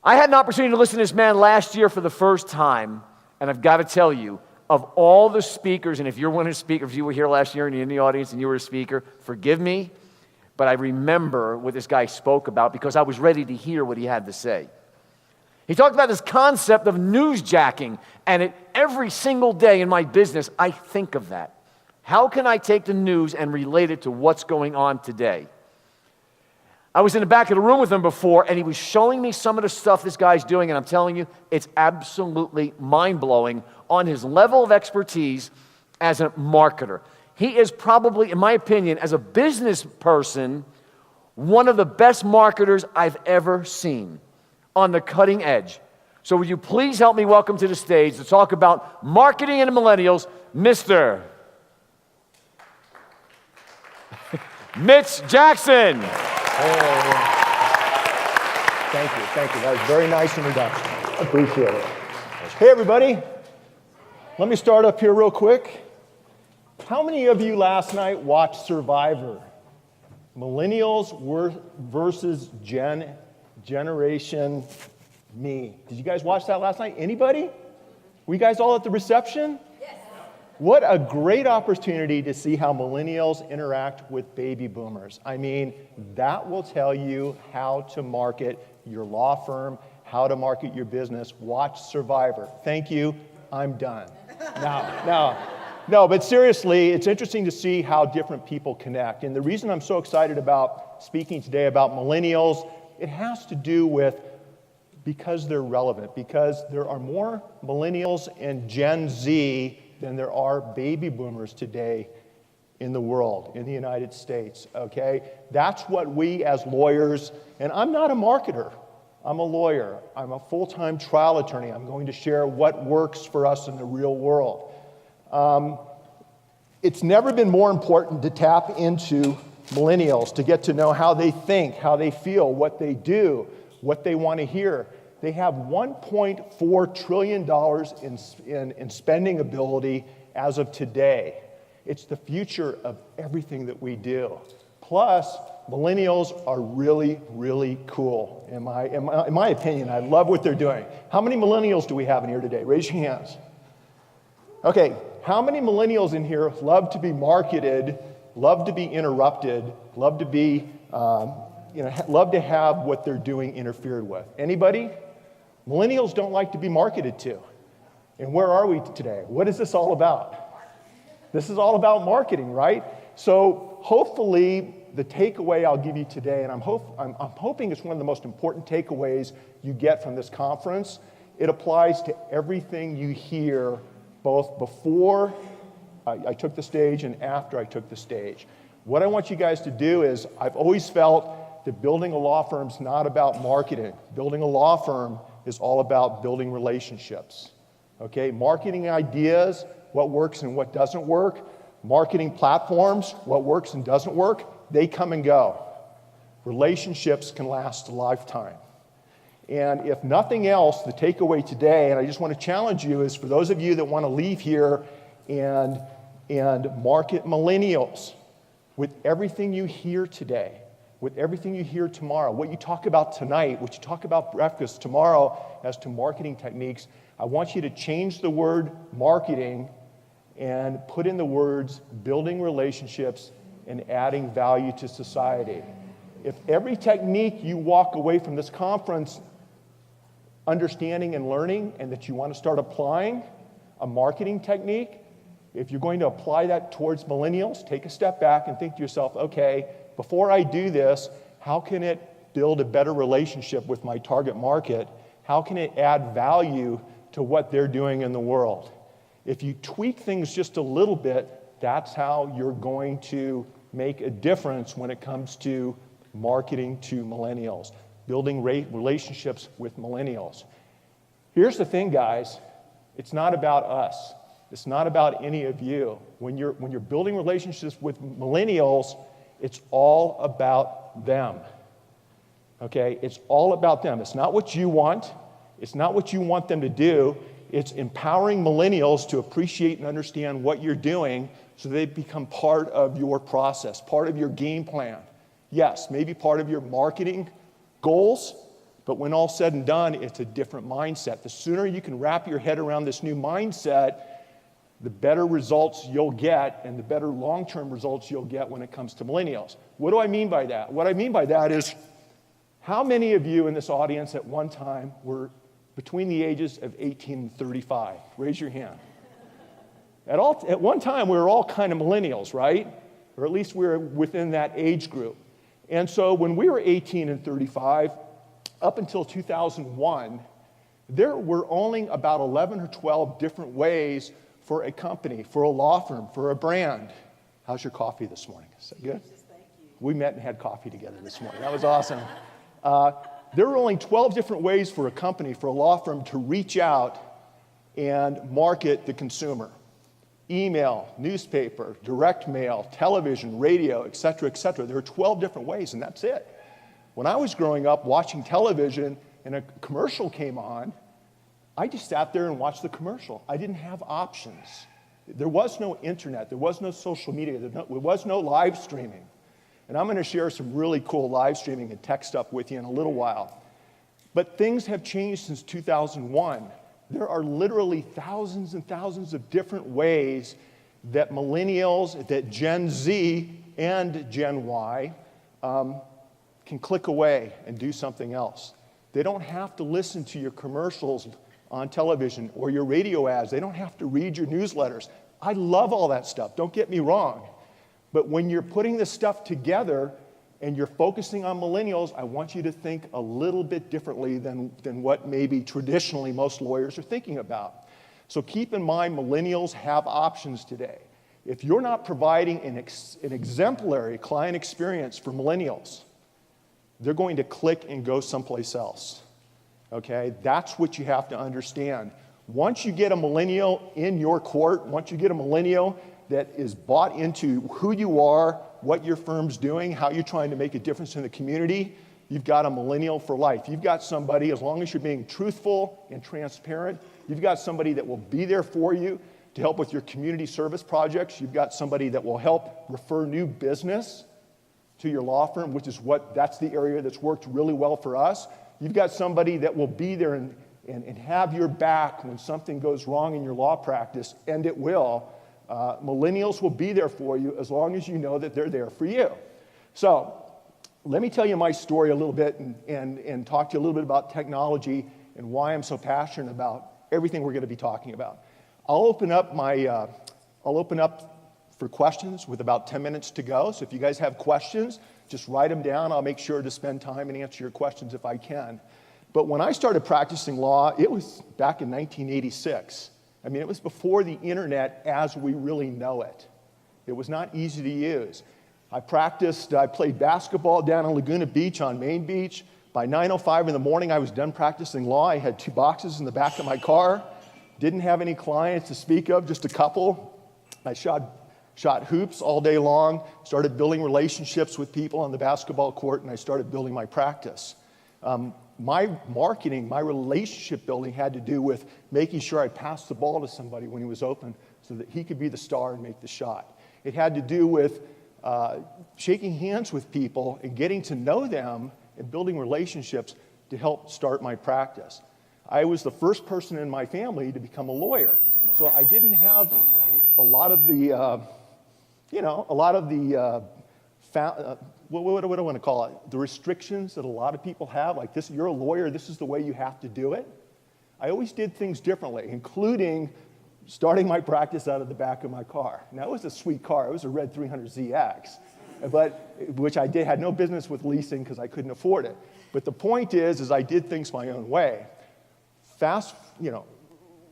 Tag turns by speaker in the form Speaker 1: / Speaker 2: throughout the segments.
Speaker 1: I had an opportunity to listen to this man last year for the first time, and I've got to tell you, of all the speakers, and if you're one of the speakers, if you were here last year and you're in the audience and you were a speaker, forgive me, but I remember what this guy spoke about because I was ready to hear what he had to say. He talked about this concept of newsjacking, and every single day in my business, I think of that. How can I take the news and relate it to what's going on today? I was in the back of the room with him before, and he was showing me some of the stuff this guy's doing, and I'm telling you, it's absolutely mind-blowing on his level of expertise as a marketer. He is probably, in my opinion, as a business person, one of the best marketers I've ever seen on the cutting edge. So would you please help me welcome to the stage to talk about marketing and the millennials, Mr. Mitch Jackson.
Speaker 2: Thank you. That was a very nice introduction. Appreciate it. Hey, everybody. Let me start up here real quick. How many of you last night watched Survivor? Millennials versus Generation Me. Did you guys watch that last night? Anybody? Were you guys all at the reception? Yes. What a great opportunity to see how millennials interact with baby boomers. I mean, that will tell you how to market your law firm, how to market your business. Watch Survivor. Thank you. I'm done. No, but seriously, it's interesting to see how different people connect. And the reason I'm so excited about speaking today about millennials, it has to do with because they're relevant, because there are more millennials and Gen Z than there are baby boomers today in the world, in the United States, okay? That's what we as lawyers, and I'm not a marketer, I'm a lawyer. I'm a full-time trial attorney. I'm going to share what works for us in the real world. It's never been more important to tap into millennials, to get to know how they think, how they feel, what they do, what they want to hear. They have $1.4 trillion in spending ability as of today. It's the future of everything that we do. Plus, millennials are really, really cool. In my opinion, I love what they're doing. How many millennials do we have in here today? Raise your hands. Okay, how many millennials in here love to be marketed, love to be interrupted, love to be, love to have what they're doing interfered with? Anybody? Millennials don't like to be marketed to. And where are we today? What is this all about? This is all about marketing, right? So hopefully the takeaway I'll give you today, and I'm hoping it's one of the most important takeaways you get from this conference. It applies to everything you hear both before I took the stage and after I took the stage. What I want you guys to do is, I've always felt that building a law firm is not about marketing. Building a law firm is all about building relationships. Okay, marketing ideas, what works and what doesn't work, marketing platforms, what works and doesn't work, they come and go. Relationships can last a lifetime. And if nothing else, the takeaway today, and I just want to challenge you, is for those of you that want to leave here and market millennials with everything you hear today, with everything you hear tomorrow, what you talk about tonight, what you talk about breakfast tomorrow as to marketing techniques, I want you to change the word marketing and put in the words building relationships and adding value to society. If every technique you walk away from this conference understanding and learning, and that you want to start applying a marketing technique, if you're going to apply that towards millennials, take a step back and think to yourself, okay, before I do this, how can it build a better relationship with my target market? How can it add value to what they're doing in the world? If you tweak things just a little bit, that's how you're going to make a difference when it comes to marketing to millennials, building relationships with millennials. Here's the thing, guys. It's not about us. It's not about any of you. When you're building relationships with millennials, it's all about them. Okay? It's all about them. It's not what you want. It's not what you want them to do. It's empowering millennials to appreciate and understand what you're doing so they become part of your process, part of your game plan. Yes, maybe part of your marketing goals, But when all's said and done, it's a different mindset. The sooner you can wrap your head around this new mindset, the better results you'll get and the better long-term results you'll get when it comes to millennials. What do I mean by that? What I mean by that is, how many of you in this audience at one time were between the ages of 18 and 35? Raise your hand. At one time, we were all kind of millennials, right? Or at least we were within that age group. And so when we were 18 and 35, up until 2001, there were only about 11 or 12 different ways for a company, for a law firm, for a brand. How's your coffee this morning? Is that good?
Speaker 3: Thank you.
Speaker 2: We met and had coffee together this morning. That was awesome. There were only 12 different ways for a company, for a law firm to reach out and market the consumer. Email, newspaper, direct mail, television, radio, et cetera, et cetera. There are 12 different ways, and that's it. When I was growing up watching television and a commercial came on, I just sat there and watched the commercial. I didn't have options. There was no internet. There was no social media. There was no live streaming. And I'm going to share some really cool live streaming and tech stuff with you in a little while. But things have changed since 2001. There are literally thousands and thousands of different ways that millennials, that Gen Z and Gen Y can click away and do something else. They don't have to listen to your commercials on television or your radio ads. They don't have to read your newsletters. I love all that stuff, don't get me wrong. But when you're putting this stuff together and you're focusing on millennials, I want you to think a little bit differently than what maybe traditionally most lawyers are thinking about. So keep in mind, millennials have options today. If you're not providing an exemplary client experience for millennials, they're going to click and go someplace else. Okay? That's what you have to understand. Once you get a millennial in your court, once you get a millennial that is bought into who you are, what your firm's doing, how you're trying to make a difference in the community, you've got a millennial for life. You've got somebody, as long as you're being truthful and transparent, you've got somebody that will be there for you to help with your community service projects. You've got somebody that will help refer new business to your law firm, which is that's the area that's worked really well for us. You've got somebody that will be there and have your back when something goes wrong in your law practice, and it will. Millennials will be there for you as long as you know that they're there for you. So let me tell you my story a little bit and talk to you a little bit about technology and why I'm so passionate about everything we're going to be talking about. I'll open up for questions with about 10 minutes to go. So if you guys have questions, just write them down. I'll make sure to spend time and answer your questions if I can. But when I started practicing law, it was back in 1986. I mean, it was before the internet as we really know it. It was not easy to use. I played basketball down on Laguna Beach on Main Beach. By 9:05 in the morning, I was done practicing law. I had 2 boxes in the back of my car. Didn't have any clients to speak of, just a couple. I shot hoops all day long, started building relationships with people on the basketball court, and I started building my practice. My marketing, my relationship building had to do with making sure I passed the ball to somebody when he was open so that he could be the star and make the shot. It had to do with shaking hands with people and getting to know them and building relationships to help start my practice. I was the first person in my family to become a lawyer. So I didn't have a lot of the, what do I want to call it? The restrictions that a lot of people have, like this, you're a lawyer, this is the way you have to do it. I always did things differently, including starting my practice out of the back of my car. Now, it was a sweet car. It was a red 300ZX, which I had no business with leasing because I couldn't afford it. But the point is I did things my own way.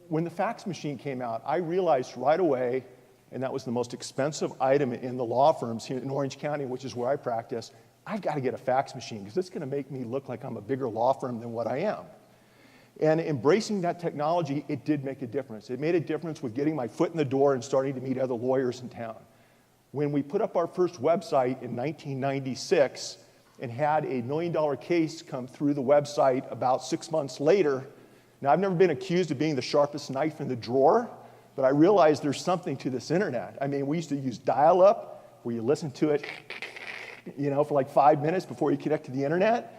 Speaker 2: When the fax machine came out, I realized right away, and that was the most expensive item in the law firms here in Orange County, which is where I practice, I've got to get a fax machine because it's going to make me look like I'm a bigger law firm than what I am. And embracing that technology, it did make a difference. It made a difference with getting my foot in the door and starting to meet other lawyers in town. When we put up our first website in 1996 and had a $1 million case come through the website about 6 months later, now I've never been accused of being the sharpest knife in the drawer, but I realized there's something to this internet. I mean, we used to use dial-up, where you listen to it, for like 5 minutes before you connect to the internet.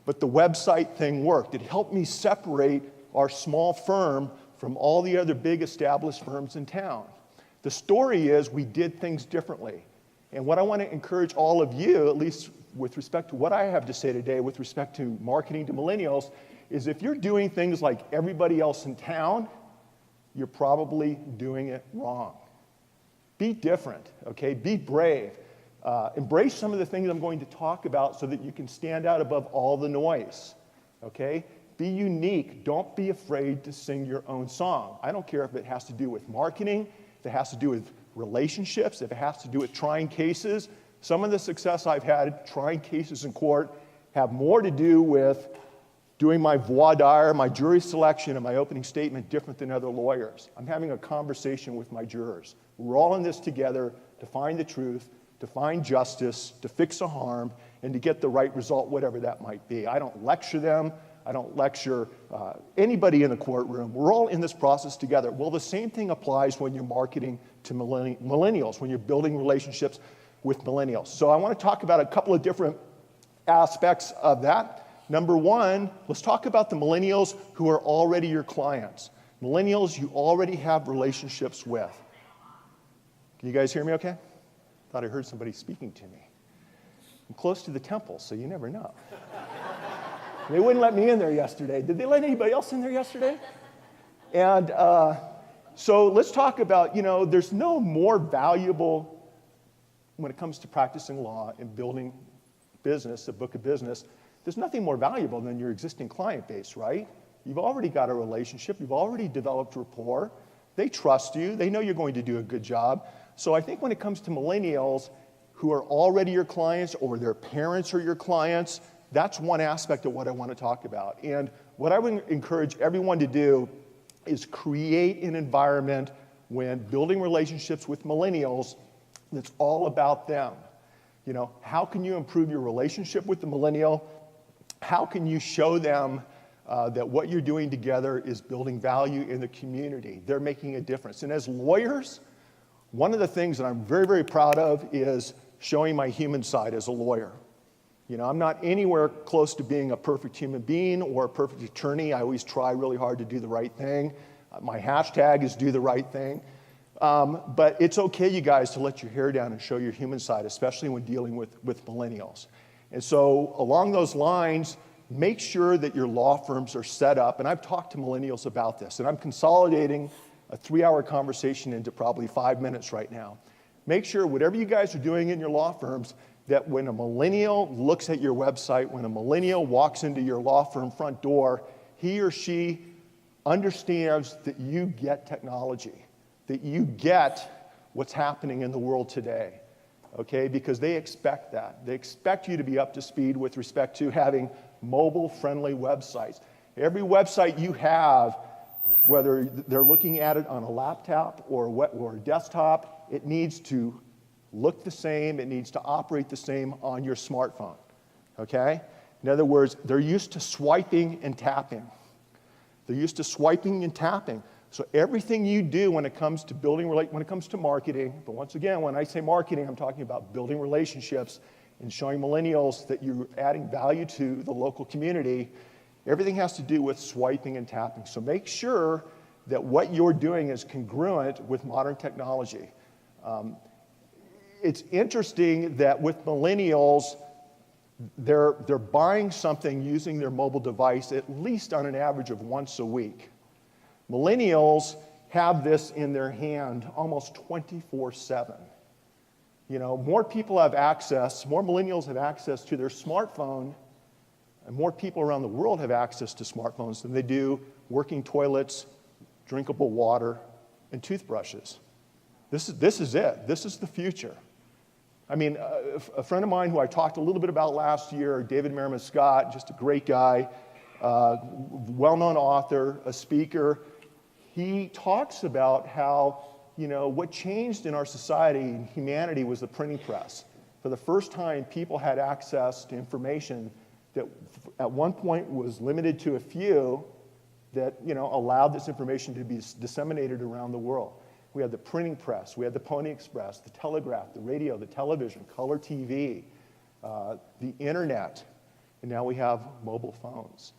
Speaker 2: but the website thing worked. It helped me separate our small firm from all the other big established firms in town. The story is we did things differently. And what I want to encourage all of you, at least with respect to what I have to say today with respect to marketing to millennials, is if you're doing things like everybody else in town, you're probably doing it wrong. Be different, okay? Be brave. Embrace some of the things I'm going to talk about so that you can stand out above all the noise, okay? Be unique. Don't be afraid to sing your own song. I don't care if it has to do with marketing, if it has to do with relationships, if it has to do with trying cases. Some of the success I've had trying cases in court have more to do with doing my voir dire, my jury selection, and my opening statement different than other lawyers. I'm having a conversation with my jurors. We're all in this together to find the truth, to find justice, to fix a harm, and to get the right result, whatever that might be. I don't lecture them. I don't lecture anybody in the courtroom. We're all in this process together. Well, the same thing applies when you're marketing to millennials, when you're building relationships with millennials. So I want to talk about a couple of different aspects of that. Number one, let's talk about the millennials who are already your clients. Millennials you already have relationships with. Can you guys hear me okay? Thought I heard somebody speaking to me. I'm close to the temple, so you never know. They wouldn't let me in there yesterday. Did they let anybody else in there yesterday? And so let's talk about, there's no more valuable, when it comes to practicing law and building business, a book of business, there's nothing more valuable than your existing client base, right? You've already got a relationship. You've already developed rapport. They trust you. They know you're going to do a good job. So I think when it comes to millennials who are already your clients or their parents are your clients, that's one aspect of what I want to talk about. And what I would encourage everyone to do is create an environment when building relationships with millennials that's all about them. How can you improve your relationship with the millennial? How can you show them that what you're doing together is building value in the community? They're making a difference. And as lawyers, one of the things that I'm very, very proud of is showing my human side as a lawyer. I'm not anywhere close to being a perfect human being or a perfect attorney. I always try really hard to do the right thing. My hashtag is do the right thing. But it's okay, you guys, to let your hair down and show your human side, especially when dealing with millennials. And so along those lines, make sure that your law firms are set up. And I've talked to millennials about this, and I'm consolidating a 3-hour conversation into probably 5 minutes right now. Make sure whatever you guys are doing in your law firms, that when a millennial looks at your website, when a millennial walks into your law firm front door, he or she understands that you get technology, that you get what's happening in the world today, okay? Because they expect that. They expect you to be up to speed with respect to having mobile-friendly websites. Every website you have, whether they're looking at it on a laptop or a desktop, it needs to look the same, it needs to operate the same on your smartphone, okay? In other words, they're used to swiping and tapping. They're used to swiping and tapping. So everything you do when it comes to when it comes to marketing, but once again, when I say marketing, I'm talking about building relationships and showing millennials that you're adding value to the local community, everything has to do with swiping and tapping. So make sure that what you're doing is congruent with modern technology. It's interesting that with millennials, they're buying something using their mobile device at least on an average of once a week. Millennials have this in their hand almost 24/7. More people have access, more millennials have access to their smartphone, and more people around the world have access to smartphones than they do working toilets, drinkable water, and toothbrushes. This is it. This is the future. I mean, a friend of mine who I talked a little bit about last year, David Merriman Scott, just a great guy, well-known author, a speaker, he talks about how, what changed in our society and humanity was the printing press. For the first time, people had access to information that at one point was limited to a few that, allowed this information to be disseminated around the world. We had the printing press, we had the Pony Express, the telegraph, the radio, the television, color TV, the internet. and now we have mobile phones.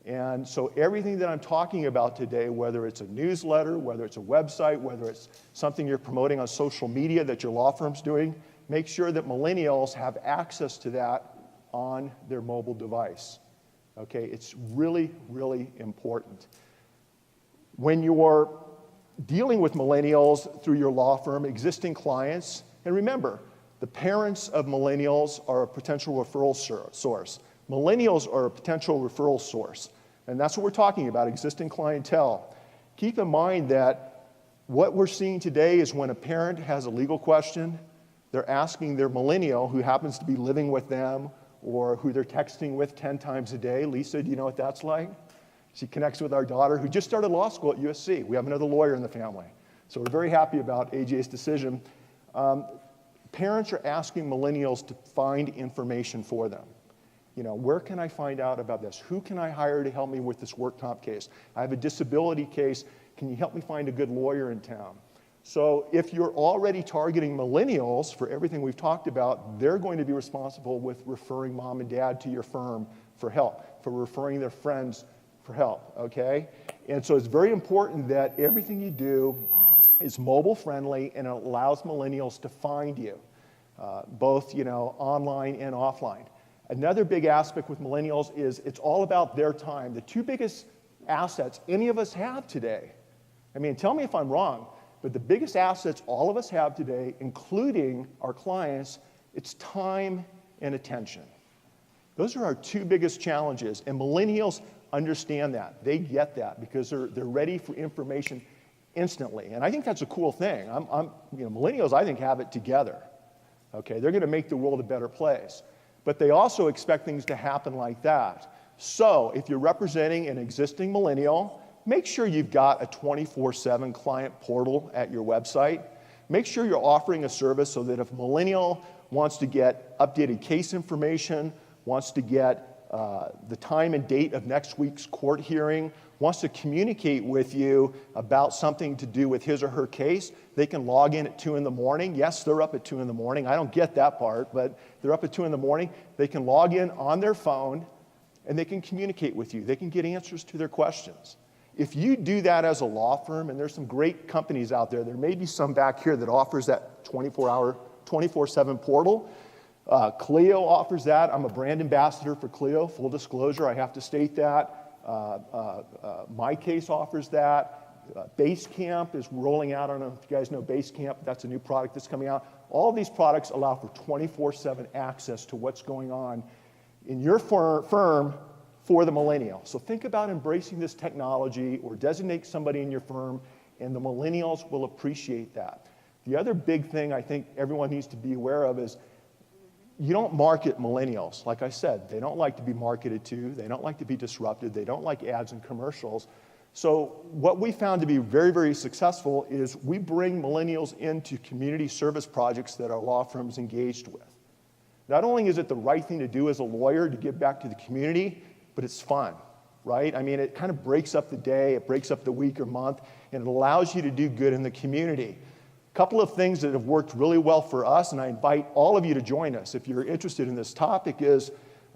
Speaker 2: And so everything that I'm talking about today, whether it's a newsletter, whether it's a website, whether it's something you're promoting on social media that your law firm's doing, make sure that millennials have access to that on their mobile device. Okay, it's really, really important. When you're dealing with millennials through your law firm, existing clients, and remember, the parents of millennials are a potential referral source. Millennials are a potential referral source. And that's what we're talking about, existing clientele. Keep in mind that what we're seeing today is when a parent has a legal question, they're asking their millennial who happens to be living with them or who they're texting with 10 times a day. Lisa, do you know what that's like? She connects with our daughter who just started law school at USC. We have another lawyer in the family. So we're very happy about AJ's decision. Parents are asking millennials to find information for them. You know, where can I find out about this? Who can I hire to help me with this work comp case? I have a disability case. Can you help me find a good lawyer in town? So if you're already targeting millennials for everything we've talked about, they're going to be responsible with referring mom and dad to your firm for help, for referring their friends for help, okay? And so it's very important that everything you do is mobile friendly and it allows millennials to find you, both, you know, online and offline. Another big aspect with millennials is it's all about their time. The two biggest assets any of us have today, I mean, tell me if I'm wrong, but the biggest assets all of us have today, including our clients, it's time and attention. Those are our two biggest challenges, and millennials understand that. They get that because they're ready for information instantly, and I think that's a cool thing. Millennials, I think, have it together. Okay, they're going to make the world a better place. But they also expect things to happen like that. So if you're representing an existing millennial, make sure you've got a 24/7 client portal at your website. Make sure you're offering a service so that if a millennial wants to get updated case information, wants to get the time and date of next week's court hearing, wants to communicate with you about something to do with his or her case, they can log in at 2 in the morning. Yes, they're up at 2 in the morning. I don't get that part, but they're up at 2 in the morning. They can log in on their phone and they can communicate with you. They can get answers to their questions. If you do that as a law firm, and there's some great companies out there, there may be some back here that offers that 24/7 portal. Clio offers that. I'm a brand ambassador for Clio, full disclosure, I have to state that. My Case offers that. Basecamp is rolling out. I don't know if you guys know Basecamp. That's a new product that's coming out. All of these products allow for 24/7 access to what's going on in your firm for the millennial. So think about embracing this technology or designate somebody in your firm, and the millennials will appreciate that. The other big thing I think everyone needs to be aware of is you don't market millennials. Like I said, they don't like to be marketed to. They don't like to be disrupted. They don't like ads and commercials. So what we found to be very, very successful is we bring millennials into community service projects that our law firm's engaged with. Not only is it the right thing to do as a lawyer to give back to the community, but it's fun, right? I mean, it kind of breaks up the day, it breaks up the week or month, and it allows you to do good in the community. A couple of things that have worked really well for us, and I invite all of you to join us if you're interested in this topic, is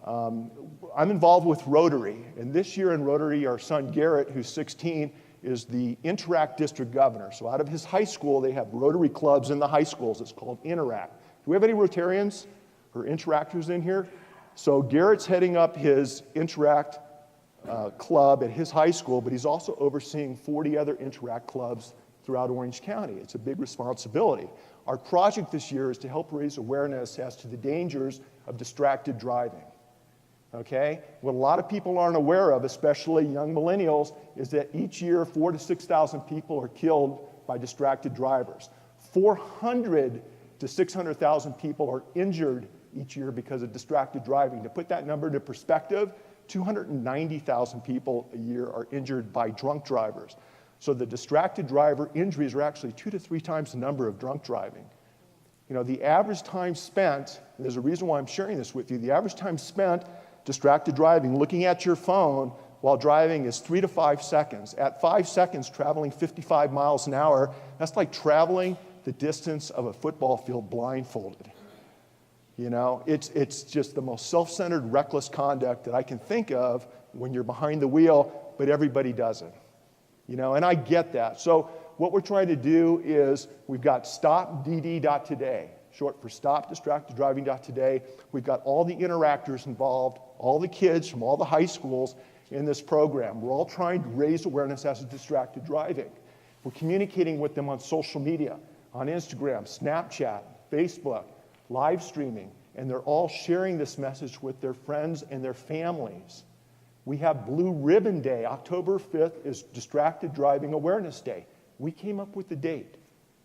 Speaker 2: I'm involved with Rotary. And this year in Rotary, our son Garrett, who's 16, is the Interact District Governor. So out of his high school, they have Rotary clubs in the high schools. It's called Interact. Do we have any Rotarians or Interactors in here? So Garrett's heading up his Interact club at his high school, but he's also overseeing 40 other Interact clubs throughout Orange County. It's a big responsibility. Our project this year is to help raise awareness as to the dangers of distracted driving. Okay? What a lot of people aren't aware of, especially young millennials, is that each year 4,000 to 6,000 people are killed by distracted drivers. 400 to 600,000 people are injured each year because of distracted driving. To put that number into perspective, 290,000 people a year are injured by drunk drivers. So the distracted driver injuries are actually 2 to 3 times the number of drunk driving. You know, the average time spent, and there's a reason why I'm sharing this with you, the average time spent distracted driving, looking at your phone while driving is 3 to 5 seconds. At 5 seconds, traveling 55 miles an hour, that's like traveling the distance of a football field blindfolded. You know, it's just the most self-centered, reckless conduct that I can think of when you're behind the wheel, but everybody does it. You know, and I get that. So what we're trying to do is we've got stopdd.today, short for Stop Distracted Driving.today. We've got all the interactors involved, all the kids from all the high schools in this program. We're all trying to raise awareness as to distracted driving. We're communicating with them on social media, on Instagram, Snapchat, Facebook, live streaming, and they're all sharing this message with their friends and their families. We have Blue Ribbon Day. October 5th is Distracted Driving Awareness Day. We came up with the date.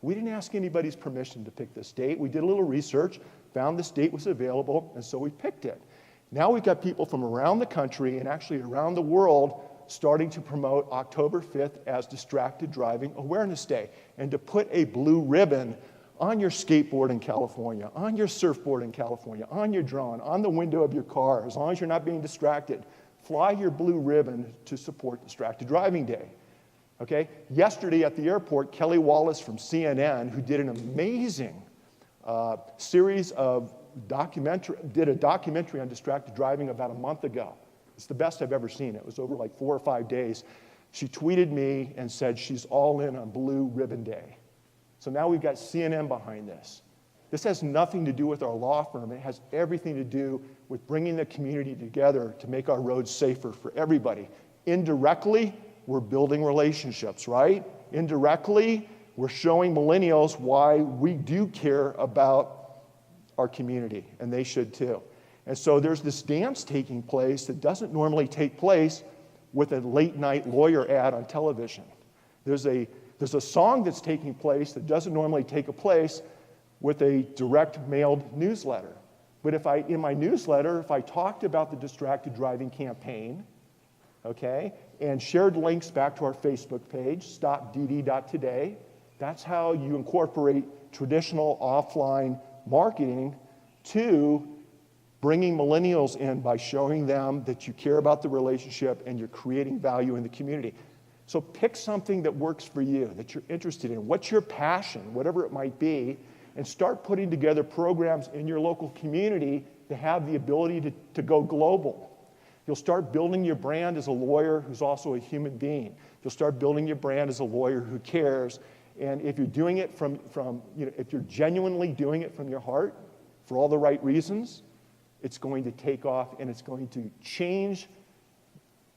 Speaker 2: We didn't ask anybody's permission to pick this date. We did a little research, found this date was available, and so we picked it. Now we've got people from around the country and actually around the world starting to promote October 5th as Distracted Driving Awareness Day, and to put a blue ribbon on your skateboard in California, on your surfboard in California, on your drone, on the window of your car, as long as you're not being distracted. Fly your blue ribbon to support Distracted Driving Day. Okay? Yesterday at the airport, Kelly Wallace from CNN, who did an amazing series of did a documentary on distracted driving about a month ago. It's the best I've ever seen. It was over like 4 or 5 days. She tweeted me and said she's all in on Blue Ribbon Day. So now we've got CNN behind this. This has nothing to do with our law firm. It has everything to do with bringing the community together to make our roads safer for everybody. Indirectly, we're building relationships, right? Indirectly, we're showing millennials why we do care about our community, and they should too. And so there's this dance taking place that doesn't normally take place with a late night lawyer ad on television. There's a song that's taking place that doesn't normally take place with a direct mailed newsletter. But in my newsletter, if I talked about the distracted driving campaign, okay, and shared links back to our Facebook page, stopdd.today, that's how you incorporate traditional offline marketing to bringing millennials in by showing them that you care about the relationship and you're creating value in the community. So pick something that works for you, that you're interested in. What's your passion, whatever it might be, and start putting together programs in your local community to have the ability to go global. You'll start building your brand as a lawyer who's also a human being. You'll start building your brand as a lawyer who cares. And if you're doing it if you're genuinely doing it from your heart for all the right reasons, it's going to take off and it's going to change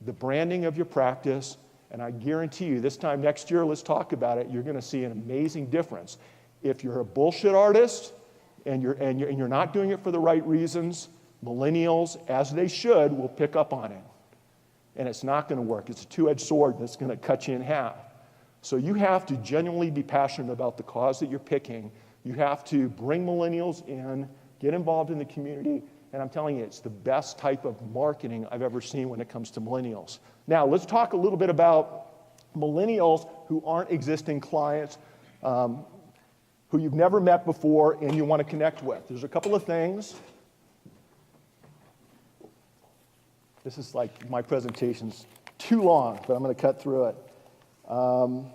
Speaker 2: the branding of your practice. And I guarantee you, this time next year, let's talk about it, you're going to see an amazing difference. If you're a bullshit artist and you're not doing it for the right reasons, millennials, as they should, will pick up on it. And it's not going to work. It's a two-edged sword that's going to cut you in half. So you have to genuinely be passionate about the cause that you're picking. You have to bring millennials in, get involved in the community, and I'm telling you, it's the best type of marketing I've ever seen when it comes to millennials. Now, let's talk a little bit about millennials who aren't existing clients, who you've never met before and you want to connect with. There's a couple of things. This is like my presentation's too long, but I'm going to cut through it. All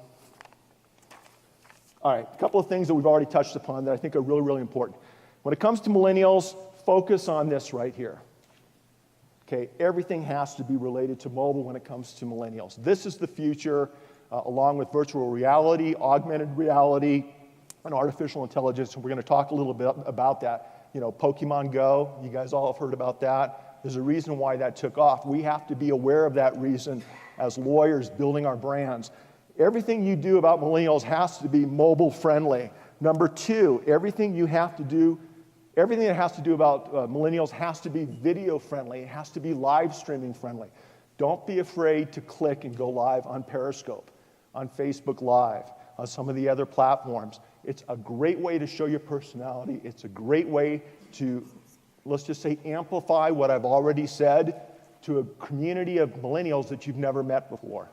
Speaker 2: right, a couple of things that we've already touched upon that I think are really, really important. When it comes to millennials, focus on this right here. Okay, everything has to be related to mobile when it comes to millennials. This is the future, along with virtual reality, augmented reality, and artificial intelligence, and we're going to talk a little bit about that. You know, Pokemon Go, you guys all have heard about that. There's a reason why that took off. We have to be aware of that reason as lawyers building our brands. Everything you do about millennials has to be mobile friendly. Number two, everything that has to do about millennials has to be video friendly. It has to be live streaming friendly. Don't be afraid to click and go live on Periscope, on Facebook Live, on some of the other platforms. It's a great way to show your personality. It's a great way to, let's just say, amplify what I've already said to a community of millennials that you've never met before.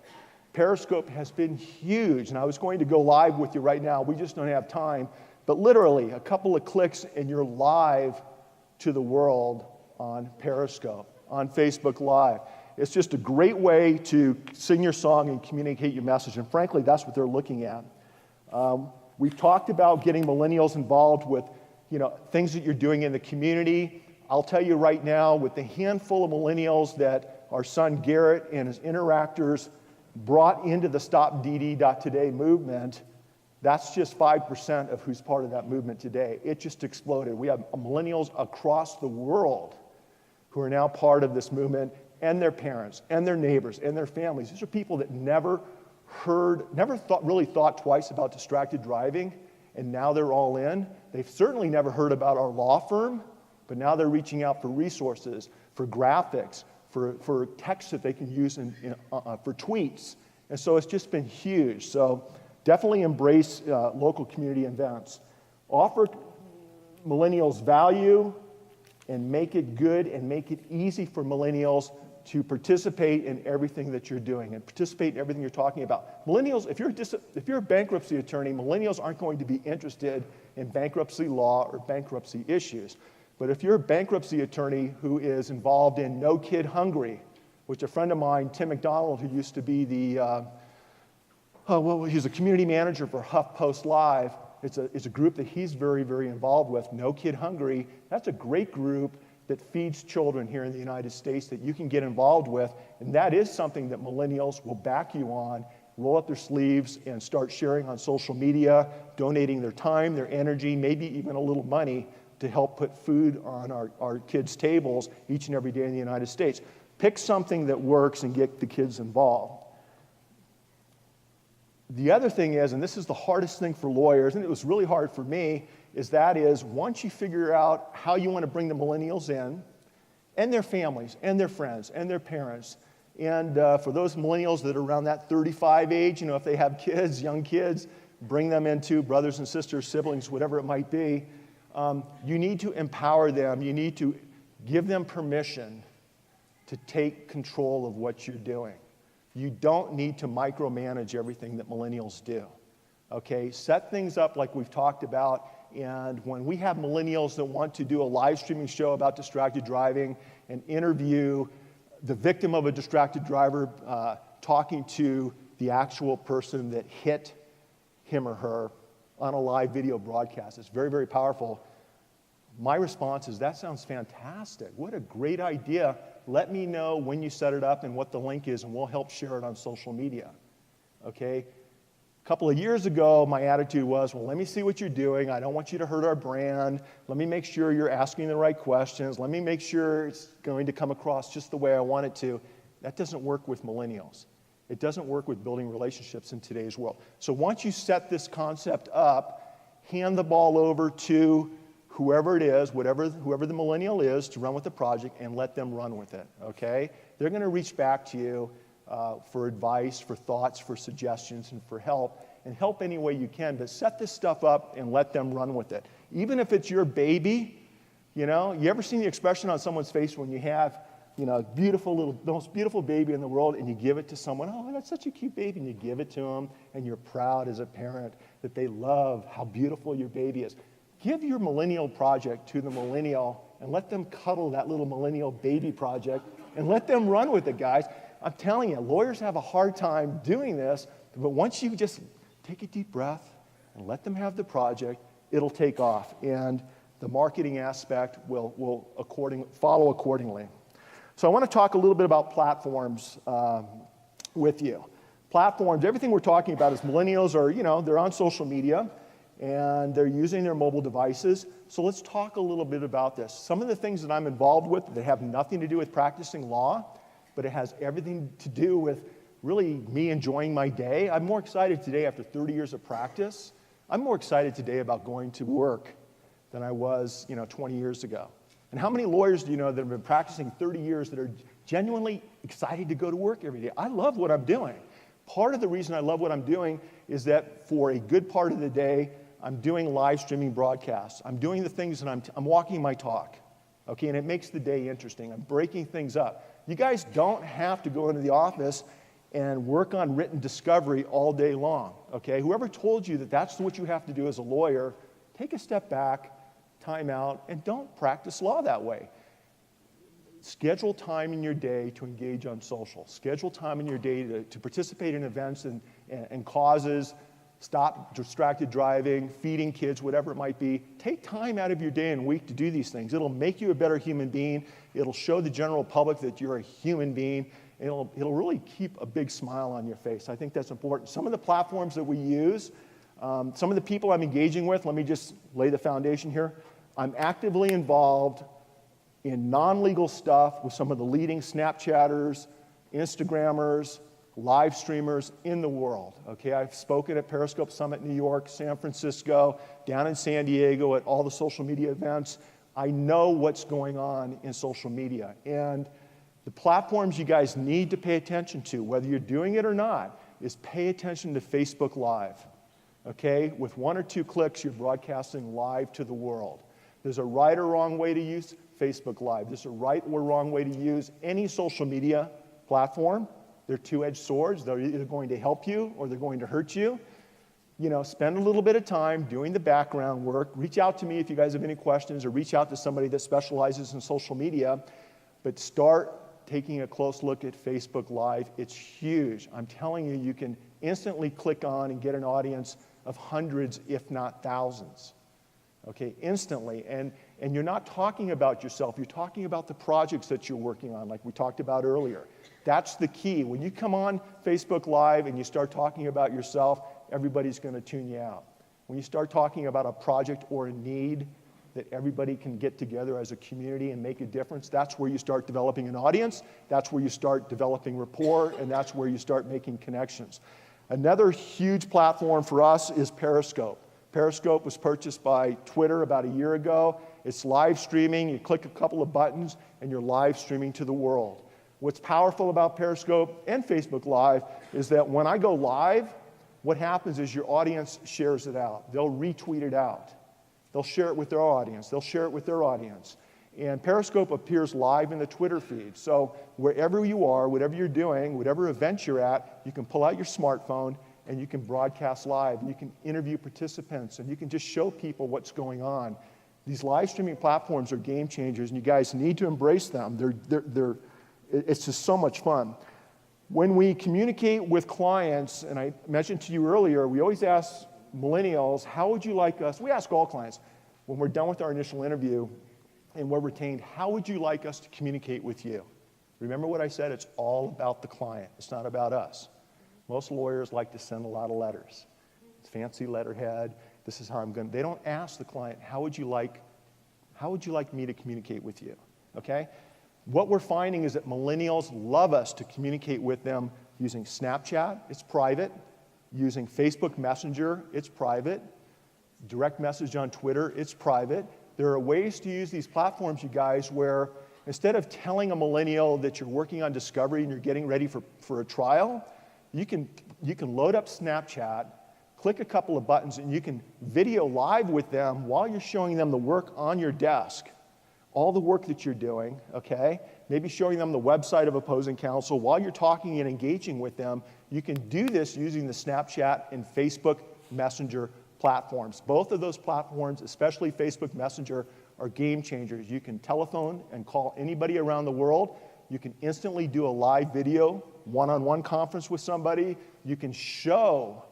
Speaker 2: Periscope has been huge, and I was going to go live with you right now. We just don't have time. But literally, a couple of clicks and you're live to the world on Periscope, on Facebook Live. It's just a great way to sing your song and communicate your message, and frankly, that's what they're looking at. We've talked about getting millennials involved with things that you're doing in the community. I'll tell you right now, with the handful of millennials that our son Garrett and his interactors brought into the StopDD.Today movement, that's just 5% of who's part of that movement today. It just exploded. We have millennials across the world who are now part of this movement, and their parents, and their neighbors, and their families. These are people that never really thought twice about distracted driving, and now they're all in. They've certainly never heard about our law firm, but now they're reaching out for resources, for graphics, for text that they can use for tweets. And so it's just been huge. So definitely embrace local community events. Offer millennials value and make it good and make it easy for millennials to participate in everything that you're doing and participate in everything you're talking about. Millennials, if you're a bankruptcy attorney, millennials aren't going to be interested in bankruptcy law or bankruptcy issues. But if you're a bankruptcy attorney who is involved in No Kid Hungry, which a friend of mine, Tim McDonald, who used to be he's a community manager for HuffPost Live, it's a group that he's very, very involved with, No Kid Hungry. That's a great group that feeds children here in the United States that you can get involved with, and that is something that millennials will back you on, roll up their sleeves and start sharing on social media, donating their time, their energy, maybe even a little money to help put food on our kids' tables each and every day in the United States. Pick something that works and get the kids involved. The other thing is, and this is the hardest thing for lawyers, and it was really hard for me, is once you figure out how you want to bring the millennials in, and their families, and their friends, and their parents, and for those millennials that are around that 35 age, if they have kids, young kids, bring them into brothers and sisters, siblings, whatever it might be, you need to empower them. You need to give them permission to take control of what you're doing. You don't need to micromanage everything that millennials do. Okay, set things up like we've talked about, and when we have millennials that want to do a live streaming show about distracted driving and interview the victim of a distracted driver talking to the actual person that hit him or her on a live video broadcast, it's very, very powerful. My response is, that sounds fantastic. What a great idea. Let me know when you set it up and what the link is, and we'll help share it on social media. Okay? A couple of years ago, my attitude was, well, let me see what you're doing. I don't want you to hurt our brand. Let me make sure you're asking the right questions. Let me make sure it's going to come across just the way I want it to. That doesn't work with millennials. It doesn't work with building relationships in today's world. So once you set this concept up, hand the ball over to whoever it is, whoever the millennial is, to run with the project, and let them run with it, okay? They're going to reach back to you for advice, for thoughts, for suggestions, and for help, and help any way you can, but set this stuff up and let them run with it. Even if it's your baby, you ever seen the expression on someone's face when you have, the most beautiful baby in the world, and you give it to someone, oh, that's such a cute baby, and you give it to them, and you're proud as a parent that they love how beautiful your baby is. Give your millennial project to the millennial and let them cuddle that little millennial baby project and let them run with it, guys. I'm telling you, lawyers have a hard time doing this, but once you just take a deep breath and let them have the project, it'll take off, and the marketing aspect will follow accordingly. So I want to talk a little bit about platforms with you. Platforms, everything we're talking about is millennials are, they're on social media, and they're using their mobile devices. So let's talk a little bit about this. Some of the things that I'm involved with that have nothing to do with practicing law, but it has everything to do with really me enjoying my day. I'm more excited today after 30 years of practice. I'm more excited today about going to work than I was, 20 years ago. And how many lawyers do you know that have been practicing 30 years that are genuinely excited to go to work every day? I love what I'm doing. Part of the reason I love what I'm doing is that for a good part of the day, I'm doing live streaming broadcasts. I'm doing the things that I'm walking my talk, okay? And it makes the day interesting. I'm breaking things up. You guys don't have to go into the office and work on written discovery all day long, okay? Whoever told you that that's what you have to do as a lawyer, take a step back, time out, and don't practice law that way. Schedule time in your day to engage on social. Schedule time in your day to participate in events and causes Stop distracted driving, feeding kids, whatever it might be. Take time out of your day and week to do these things. It'll make you a better human being. It'll show the general public that you're a human being. And it'll really keep a big smile on your face. I think that's important. Some of the platforms that we use, some of the people I'm engaging with, let me just lay the foundation here. I'm actively involved in non-legal stuff with some of the leading Snapchatters, Instagrammers, live streamers in the world, okay? I've spoken at Periscope Summit New York, San Francisco, down in San Diego at all the social media events. I know what's going on in social media. And the platforms you guys need to pay attention to, whether you're doing it or not, is pay attention to Facebook Live, okay? With 1 or 2 clicks, you're broadcasting live to the world. There's a right or wrong way to use Facebook Live. There's a right or wrong way to use any social media platform. They're two-edged swords. They're either going to help you or they're going to hurt you. You know, spend a little bit of time doing the background work. Reach out to me if you guys have any questions, or reach out to somebody that specializes in social media. But start taking a close look at Facebook Live. It's huge. I'm telling you, you can instantly click on and get an audience of hundreds, if not thousands. Okay, instantly. And you're not talking about yourself. You're talking about the projects that you're working on, like we talked about earlier. That's the key. When you come on Facebook Live and you start talking about yourself, everybody's going to tune you out. When you start talking about a project or a need that everybody can get together as a community and make a difference, that's where you start developing an audience, that's where you start developing rapport, and that's where you start making connections. Another huge platform for us is Periscope. Periscope was purchased by Twitter about a year ago. It's live streaming. You click a couple of buttons and you're live streaming to the world. What's powerful about Periscope and Facebook Live is that when I go live, what happens is your audience shares it out. They'll retweet it out. They'll share it with their audience. They'll share it with their audience. And Periscope appears live in the Twitter feed. So wherever you are, whatever you're doing, whatever event you're at, you can pull out your smartphone and you can broadcast live. You can interview participants and you can just show people what's going on. These live streaming platforms are game changers and you guys need to embrace them. It's just so much fun. When we communicate with clients, and I mentioned to you earlier, we always ask millennials, how would you like us, we ask all clients, when we're done with our initial interview and we're retained, how would you like us to communicate with you? Remember what I said, it's all about the client. It's not about us. Most lawyers like to send a lot of letters. It's fancy letterhead, this is how I'm going to, they don't ask the client, how would you like me to communicate with you, okay? What we're finding is that millennials love us to communicate with them using Snapchat, it's private, using Facebook Messenger, it's private, direct message on Twitter, it's private. There are ways to use these platforms, you guys, where instead of telling a millennial that you're working on discovery and you're getting ready for a trial, you can load up Snapchat, click a couple of buttons, and you can video live with them while you're showing them the work on your desk. All the work that you're doing, okay? Maybe showing them the website of opposing counsel. While you're talking and engaging with them, you can do this using the Snapchat and Facebook Messenger platforms. Both of those platforms, especially Facebook Messenger, are game changers. You can telephone and call anybody around the world. You can instantly do a live video, one-on-one conference with somebody. You can show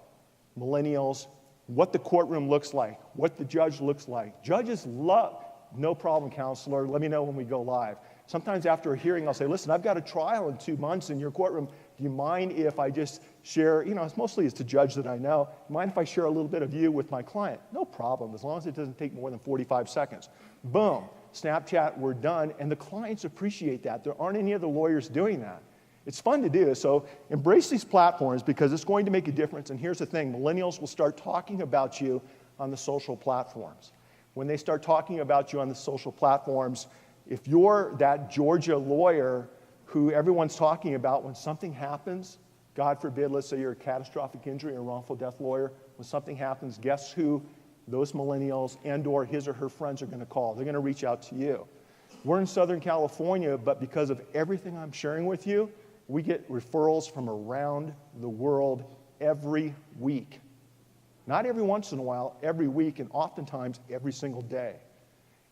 Speaker 2: millennials what the courtroom looks like, what the judge looks like. Judges love, no problem, counselor, let me know when we go live. Sometimes after a hearing, I'll say, listen, I've got a trial in 2 months in your courtroom. Do you mind if I just share, it's mostly it's a judge that I know. Do you mind if I share a little bit of you with my client? No problem, as long as it doesn't take more than 45 seconds. Boom, Snapchat, we're done, and the clients appreciate that. There aren't any other lawyers doing that. It's fun to do, so embrace these platforms because it's going to make a difference. And here's the thing, millennials will start talking about you on the social platforms. When they start talking about you on the social platforms, if you're that Georgia lawyer who everyone's talking about, when something happens, God forbid, let's say you're a catastrophic injury or wrongful death lawyer, when something happens, guess who those millennials and or his or her friends are going to call? They're going to reach out to you. We're in Southern California, but because of everything I'm sharing with you, we get referrals from around the world every week. Not every once in a while, every week, and oftentimes every single day.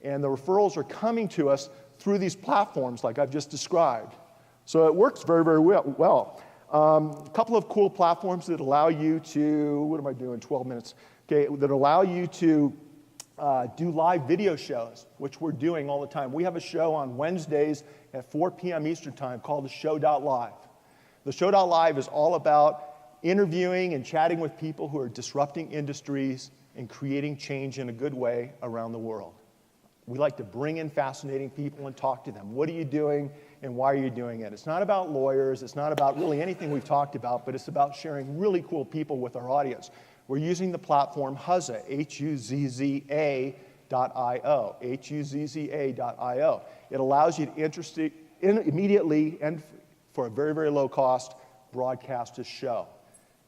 Speaker 2: And the referrals are coming to us through these platforms like I've just described. So it works very, very well. A couple of cool platforms that allow you to, what am I doing, 12 minutes? Okay, that allow you to do live video shows, which we're doing all the time. We have a show on Wednesdays at 4 p.m. Eastern Time called the Show.Live. The Show.Live is all about interviewing and chatting with people who are disrupting industries and creating change in a good way around the world. We like to bring in fascinating people and talk to them. What are you doing and why are you doing it? It's not about lawyers. It's not about really anything we've talked about, but it's about sharing really cool people with our audience. We're using the platform Huzza, H-U-Z-Z-A.io, H-U-Z-Z-A.io. It allows you to immediately and for a very, very low cost broadcast a show,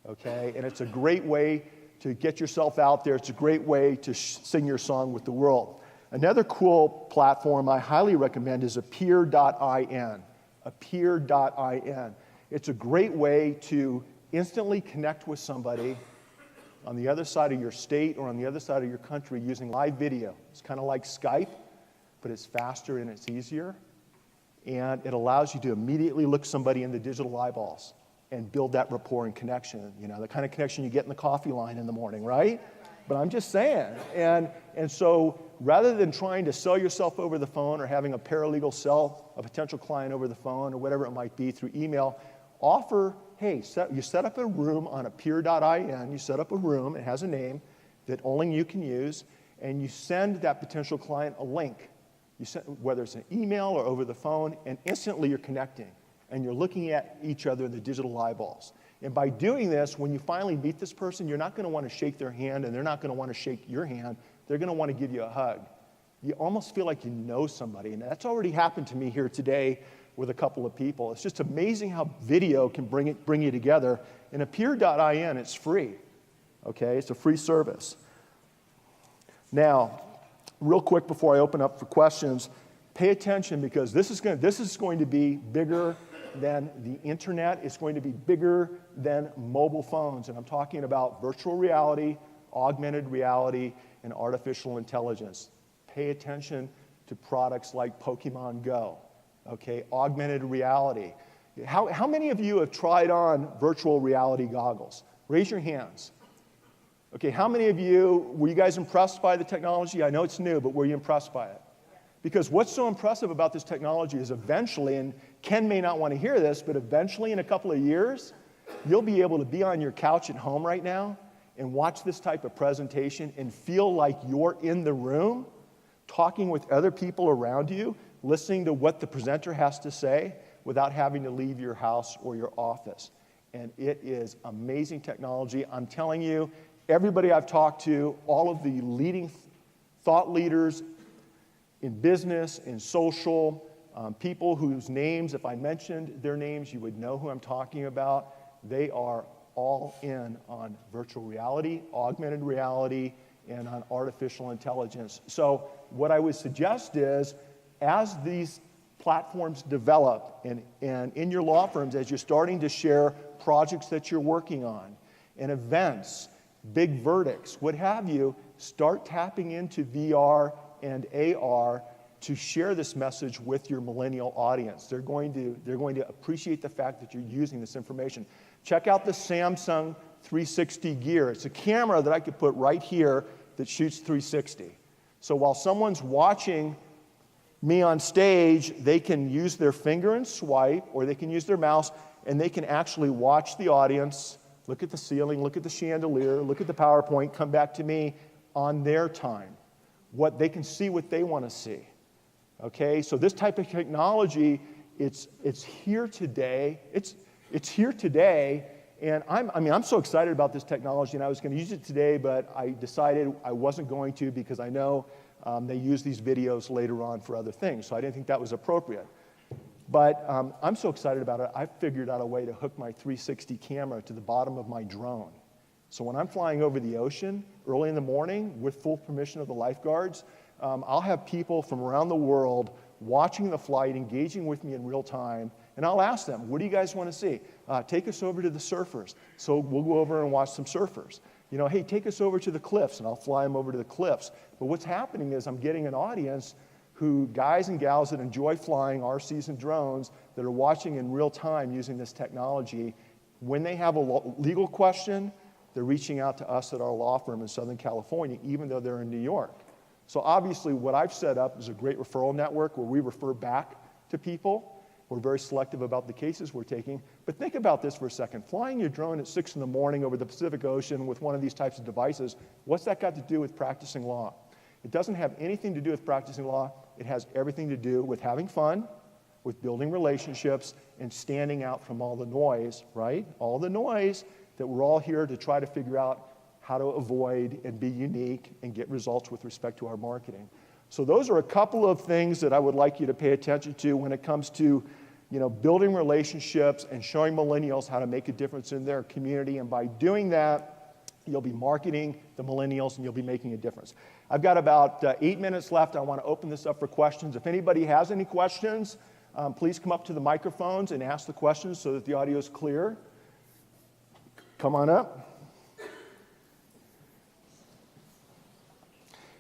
Speaker 2: okay? And it's a great way to get yourself out there. It's a great way to sing your song with the world. Another cool platform I highly recommend is appear.in, appear.in. It's a great way to instantly connect with somebody on the other side of your state or on the other side of your country using live video. It's kind of like Skype, but it's faster and it's easier. And it allows you to immediately look somebody in the digital eyeballs and build that rapport and connection, you know, the kind of connection you get in the coffee line in the morning, right? But I'm just saying. And so rather than trying to sell yourself over the phone or having a paralegal sell a potential client over the phone or whatever it might be through email, offer, hey, you set up a room on appear.in, you set up a room, it has a name that only you can use, and you send that potential client a link. You send, whether it's an email or over the phone, and instantly you're connecting. And you're looking at each other in the digital eyeballs. And by doing this, when you finally meet this person, you're not going to want to shake their hand, and they're not going to want to shake your hand. They're going to want to give you a hug. You almost feel like you know somebody, and that's already happened to me here today with a couple of people. It's just amazing how video can bring you together. And appear.in, it's free. Okay, it's a free service. Now, real quick before I open up for questions, pay attention because this is going to be bigger than the internet. It's going to be bigger than mobile phones. And I'm talking about virtual reality, augmented reality, and artificial intelligence. Pay attention to products like Pokemon Go, okay? Augmented reality. How many of you have tried on virtual reality goggles? Raise your hands. Okay, how many of you, were you guys impressed by the technology? I know it's new, but were you impressed by it? Because what's so impressive about this technology is eventually, and Ken may not want to hear this, but eventually in a couple of years, you'll be able to be on your couch at home right now and watch this type of presentation and feel like you're in the room, talking with other people around you, listening to what the presenter has to say without having to leave your house or your office. And it is amazing technology. I'm telling you, everybody I've talked to, all of the leading thought leaders in business, in social, people whose names, if I mentioned their names, you would know who I'm talking about. They are all in on virtual reality, augmented reality, and on artificial intelligence. So what I would suggest is, as these platforms develop, and in your law firms, as you're starting to share projects that you're working on, and events, big verdicts, what have you, start tapping into VR and AR to share this message with your millennial audience. They're going to appreciate the fact that you're using this information. Check out the Samsung 360 Gear. It's a camera that I could put right here that shoots 360. So while someone's watching me on stage, they can use their finger and swipe, or they can use their mouse, and they can actually watch the audience, look at the ceiling, look at the chandelier, look at the PowerPoint, come back to me on their time. They can see what they want to see. Okay, so this type of technology, it's here today. It's here today, and I'm so excited about this technology, and I was going to use it today, but I decided I wasn't going to because I know they use these videos later on for other things, so I didn't think that was appropriate. But I'm so excited about it, I figured out a way to hook my 360 camera to the bottom of my drone. So when I'm flying over the ocean early in the morning with full permission of the lifeguards, I'll have people from around the world watching the flight, engaging with me in real time, and I'll ask them, what do you guys want to see? Take us over to the surfers. So we'll go over and watch some surfers. You know, hey, take us over to the cliffs, and I'll fly them over to the cliffs. But what's happening is I'm getting an audience who, guys and gals that enjoy flying RCs and drones, that are watching in real time using this technology, When they have a legal question, they're reaching out to us at our law firm in Southern California, even though they're in New York. So obviously what I've set up is a great referral network where we refer back to people. We're very selective about the cases we're taking. But think about this for a second. Flying your drone at 6 in the morning over the Pacific Ocean with one of these types of devices, what's that got to do with practicing law? It doesn't have anything to do with practicing law. It has everything to do with having fun, with building relationships, and standing out from all the noise, right? All the noise that we're all here to try to figure out how to avoid and be unique and get results with respect to our marketing. So those are a couple of things that I would like you to pay attention to when it comes to, building relationships and showing millennials how to make a difference in their community. And by doing that, you'll be marketing the millennials and you'll be making a difference. I've got about 8 minutes left. I want to open this up for questions. If anybody has any questions, please come up to the microphones and ask the questions so that the audio is clear. Come on up.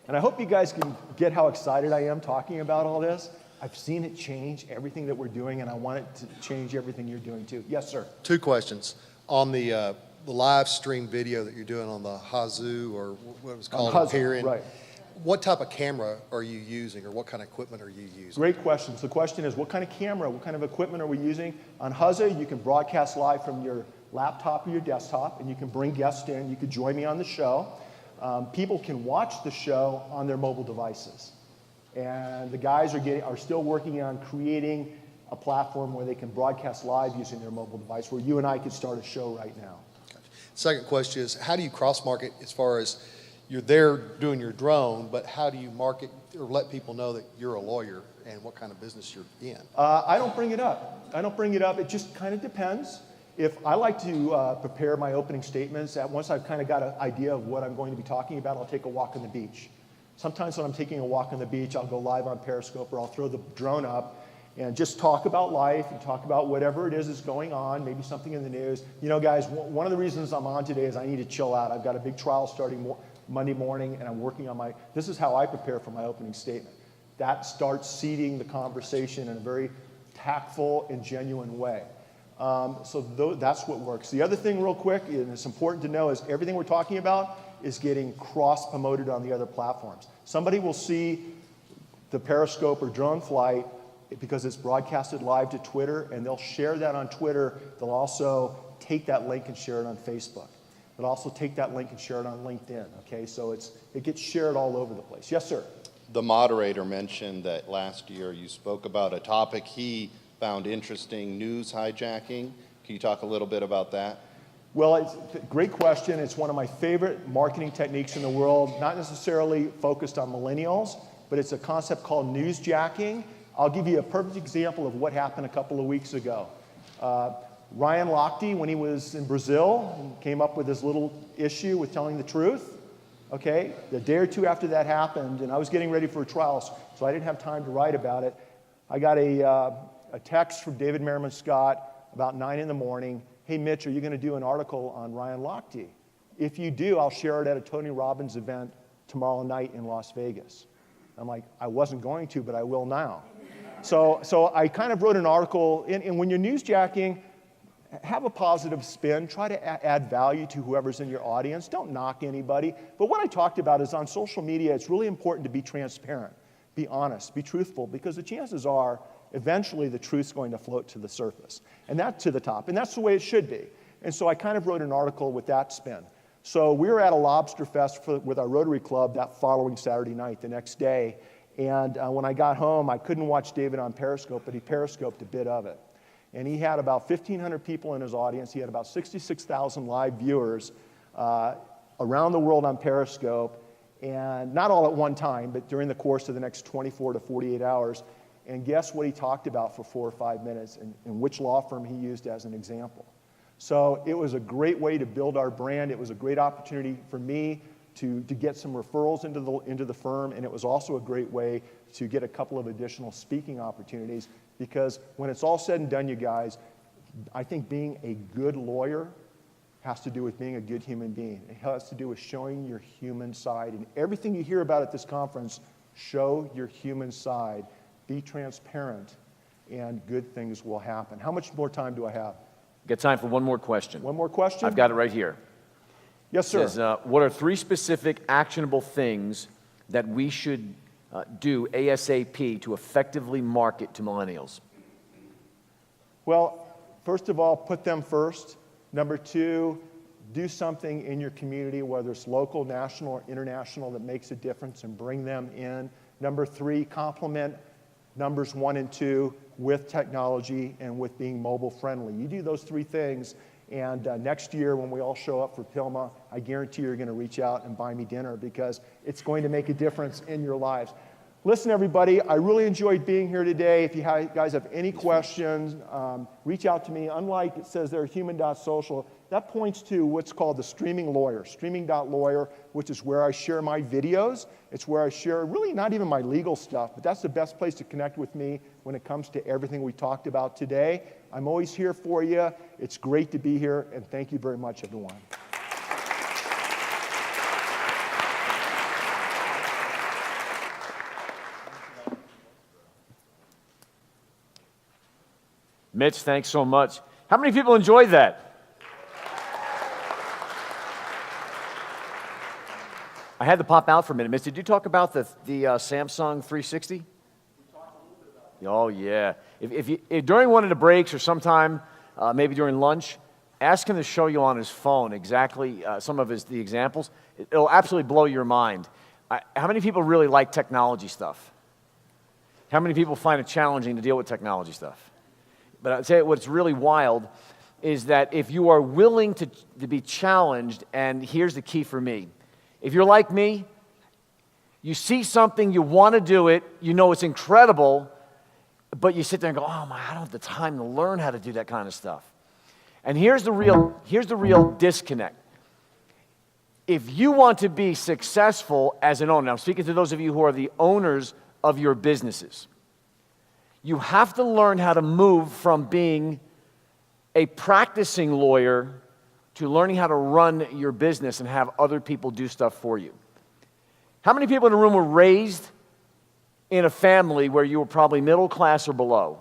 Speaker 2: And I hope you guys can get how excited I am talking about all this. I've seen it change everything that we're doing, and I want it to change everything you're doing too. Yes, sir.
Speaker 3: 2 questions. On the live stream video that you're doing on the Hazoo, or what it was called up here,
Speaker 2: right.
Speaker 3: What type of camera are you using, or what kind of equipment are you using?
Speaker 2: Great question. So the question is, what kind of camera, what kind of equipment are we using? On Hazoo, you can broadcast live from your laptop or your desktop, and you can bring guests in. You could join me on the show. People can watch the show on their mobile devices. And the guys are still working on creating a platform where they can broadcast live using their mobile device, where you and I could start a show right now.
Speaker 3: Gotcha. Second question is, how do you cross-market as far as you're there doing your drone, but how do you market or let people know that you're a lawyer and what kind of business you're in?
Speaker 2: I don't bring it up. It just kind of depends. If I like to prepare my opening statements, once I've kind of got an idea of what I'm going to be talking about, I'll take a walk on the beach. Sometimes when I'm taking a walk on the beach, I'll go live on Periscope, or I'll throw the drone up and just talk about life and talk about whatever it is that's going on, maybe something in the news. Guys, one of the reasons I'm on today is I need to chill out. I've got a big trial starting Monday morning, and I'm working on this is how I prepare for my opening statement. That starts seeding the conversation in a very tactful and genuine way. So that's what works. The other thing real quick, and it's important to know, is everything we're talking about is getting cross-promoted on the other platforms. Somebody will see the Periscope or drone flight because it's broadcasted live to Twitter, and they'll share that on Twitter. They'll also take that link and share it on Facebook. They'll also take that link and share it on LinkedIn, okay? So it gets shared all over the place. Yes, sir?
Speaker 4: The moderator mentioned that last year you spoke about a topic he found interesting, news hijacking. Can you talk a little bit about that?
Speaker 2: Well, it's a great question. It's one of my favorite marketing techniques in the world, not necessarily focused on millennials, but it's a concept called newsjacking. I'll give you a perfect example of what happened a couple of weeks ago. Ryan Lochte, when he was in Brazil, came up with this little issue with telling the truth. Okay, the day or two after that happened, and I was getting ready for a trial, so I didn't have time to write about it. I got a text from David Merriman Scott about 9 in the morning. Hey, Mitch, are you going to do an article on Ryan Lochte? If you do, I'll share it at a Tony Robbins event tomorrow night in Las Vegas. I'm like, I wasn't going to, but I will now. So I kind of wrote an article, and when you're newsjacking, have a positive spin. Try to add value to whoever's in your audience. Don't knock anybody. But what I talked about is on social media, it's really important to be transparent, be honest, be truthful, because the chances are eventually the truth's going to float to the surface, and that to the top, and that's the way it should be. And so I kind of wrote an article with that spin. So we were at a lobster fest with our Rotary Club that following Saturday night, the next day, and when I got home, I couldn't watch David on Periscope, but he Periscoped a bit of it. And he had about 1,500 people in his audience. He had about 66,000 live viewers around the world on Periscope, and not all at one time, but during the course of the next 24 to 48 hours. And guess what he talked about for 4 or 5 minutes, and which law firm he used as an example. So it was a great way to build our brand. It was a great opportunity for me to get some referrals into the firm, and it was also a great way to get a couple of additional speaking opportunities, because when it's all said and done, you guys, I think being a good lawyer has to do with being a good human being. It has to do with showing your human side. And everything you hear about at this conference, show your human side. Be transparent, and good things will happen. How much more time do I have?
Speaker 1: Got time for one more question.
Speaker 2: One more question?
Speaker 1: I've got it right here.
Speaker 2: Yes,
Speaker 1: It
Speaker 2: sir.
Speaker 1: says, what are 3 specific actionable things that we should do ASAP to effectively market to millennials?
Speaker 2: Well, first of all, put them first. Number 2, do something in your community, whether it's local, national, or international, that makes a difference, and bring them in. Number 3, complement numbers 1 and 2 with technology and with being mobile friendly. You do those 3 things, and next year when we all show up for PILMMA, I guarantee you're going to reach out and buy me dinner, because it's going to make a difference in your lives. Listen, everybody, I really enjoyed being here today. If you guys have any questions, reach out to me. Unlike it says there, human.social, that points to what's called the streaming lawyer, streaming.lawyer, which is where I share my videos. It's where I share really not even my legal stuff, but that's the best place to connect with me when it comes to everything we talked about today. I'm always here for you. It's great to be here, and thank you very much, everyone.
Speaker 1: Mitch, thanks so much. How many people enjoyed that? I had to pop out for a minute. Mitch, did you talk about the Samsung 360? We talked a little bit about it. Oh, yeah. If during one of the breaks or sometime, maybe during lunch, ask him to show you on his phone exactly some of the examples. It'll absolutely blow your mind. How many people really like technology stuff? How many people find it challenging to deal with technology stuff? But I'll tell you what's really wild is that if you are willing to be challenged, and here's the key for me. If you're like me, you see something, you want to do it, you know it's incredible, but you sit there and go, oh my, I don't have the time to learn how to do that kind of stuff. And here's the real disconnect. If you want to be successful as an owner, now I'm speaking to those of you who are the owners of your businesses, you have to learn how to move from being a practicing lawyer to learning how to run your business and have other people do stuff for you. How many people in the room were raised in a family where you were probably middle class or below?